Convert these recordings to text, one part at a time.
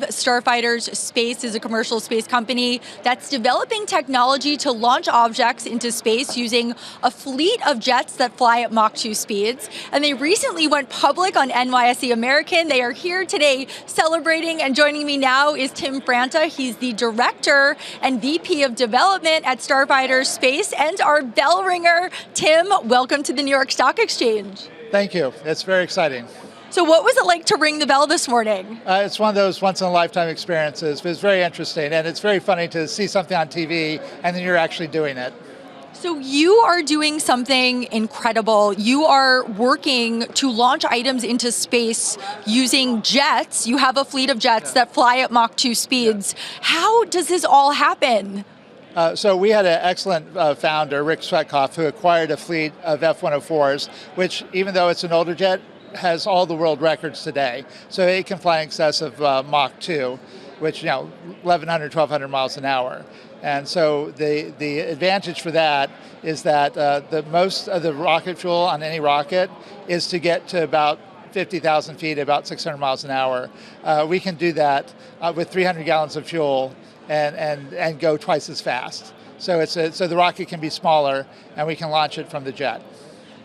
Starfighters Space is a commercial space company that's developing technology to launch objects into space using a fleet of jets that fly at Mach 2 speeds. And they recently went public on NYSE American. They are here today celebrating, and joining me now is Tim Franta. He's the Director and VP of Development at Starfighters Space and our bell ringer. Tim, welcome to the New York Stock Exchange. Thank you. It's very exciting. So what was it like to ring the bell this morning? It's one of those once-in-a-lifetime experiences, but it's very interesting, and it's very funny to see something on TV and then you're actually doing it. So you are doing something incredible. You are working to launch items into space using jets. You have a fleet of jets that fly at Mach 2 speeds. How does this all happen? So we had an excellent founder, Rick Svetkoff, who acquired a fleet of F-104s, which, even though it's an older jet, has all the world records today. So it can fly in excess of Mach 2, which, 1,100, 1,200 miles an hour. And so the advantage for that is that the most of the rocket fuel on any rocket is to get to about 50,000 feet, about 600 miles an hour. We can do that with 300 gallons of fuel and go twice as fast. So so the rocket can be smaller and we can launch it from the jet.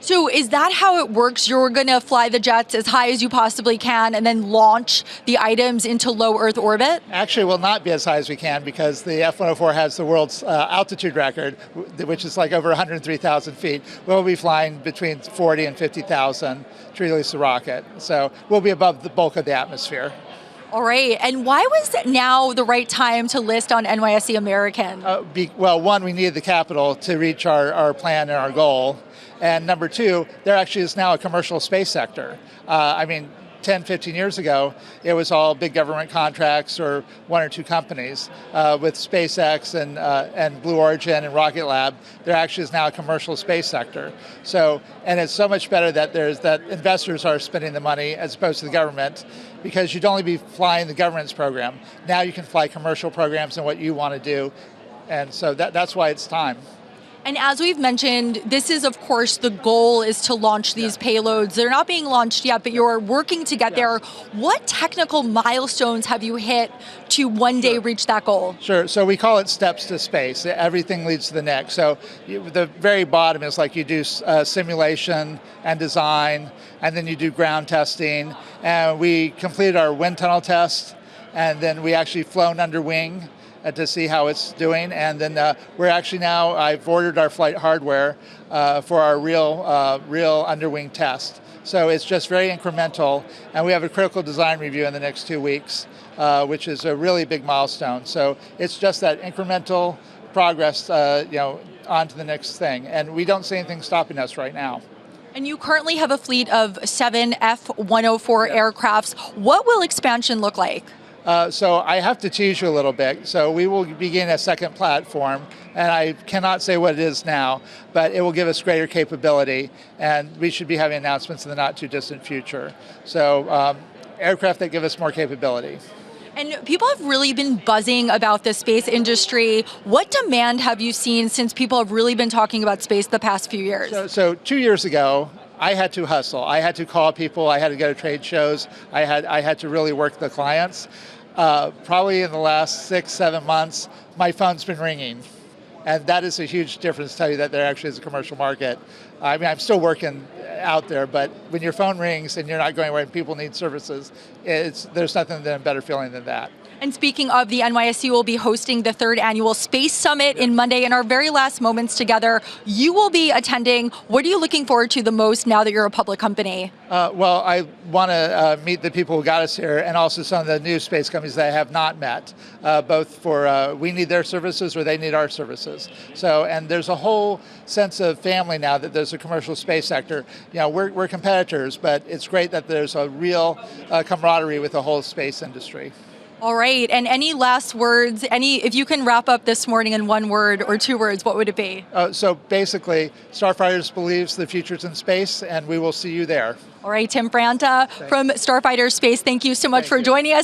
So is that how it works? You're going to fly the jets as high as you possibly can and then launch the items into low Earth orbit? Actually, it will not be as high as we can because the F-104 has the world's altitude record, which is like over 103,000 feet. We'll be flying between 40 and 50,000 to release the rocket. So we'll be above the bulk of the atmosphere. All right, and why was now the right time to list on NYSE American? Well, one, we needed the capital to reach our plan and our goal. And number two, there actually is now a commercial space sector. 10, 15 years ago, it was all big government contracts or one or two companies. With SpaceX and Blue Origin and Rocket Lab, there actually is now a commercial space sector. So, and it's so much better that investors are spending the money as opposed to the government, because you'd only be flying the government's program. Now you can fly commercial programs and what you want to do. And so that's why it's time. And as we've mentioned, this is, of course, the goal is to launch these payloads. They're not being launched yet, but you're working to get there. What technical milestones have you hit to one day reach that goal? Sure. So we call it steps to space. Everything leads to the next. So the very bottom is like you do simulation and design, and then you do ground testing. And we completed our wind tunnel test, and then we actually flown under wing to see how it's doing, and then we're actually now, I've ordered our flight hardware for our real underwing test. So it's just very incremental, and we have a critical design review in the next 2 weeks, which is a really big milestone. So it's just that incremental progress, on to the next thing, and we don't see anything stopping us right now. And you currently have a fleet of 7 F-104 aircrafts. What will expansion look like? So I have to tease you a little bit. So we will begin a second platform, and I cannot say what it is now, but it will give us greater capability, and we should be having announcements in the not too distant future. So aircraft that give us more capability. And people have really been buzzing about the space industry. What demand have you seen since people have really been talking about space the past few years? So 2 years ago, I had to hustle. I had to call people. I had to go to trade shows. I had to really work the clients. Probably in the last 6, 7 months, my phone's been ringing. And that is a huge difference to tell you that there actually is a commercial market. I mean, I'm still working out there, but when your phone rings and you're not going away and people need services, there's nothing than a better feeling than that. And speaking of, the NYSE will be hosting the 3rd annual Space Summit in Monday. In our very last moments together, you will be attending. What are you looking forward to the most now that you're a public company? Well, I want to meet the people who got us here, and also some of the new space companies that I have not met, both for we need their services or they need our services. So, and there's a whole sense of family now that there's a commercial space sector. We're competitors, but it's great that there's a real camaraderie with the whole space industry. All right, and any last words, if you can wrap up this morning in 1 word or 2 words, what would it be? So basically, Starfighters believes the future's in space, and we will see you there. All right, Tim Franta from Starfighters Space, thank you so much for joining us.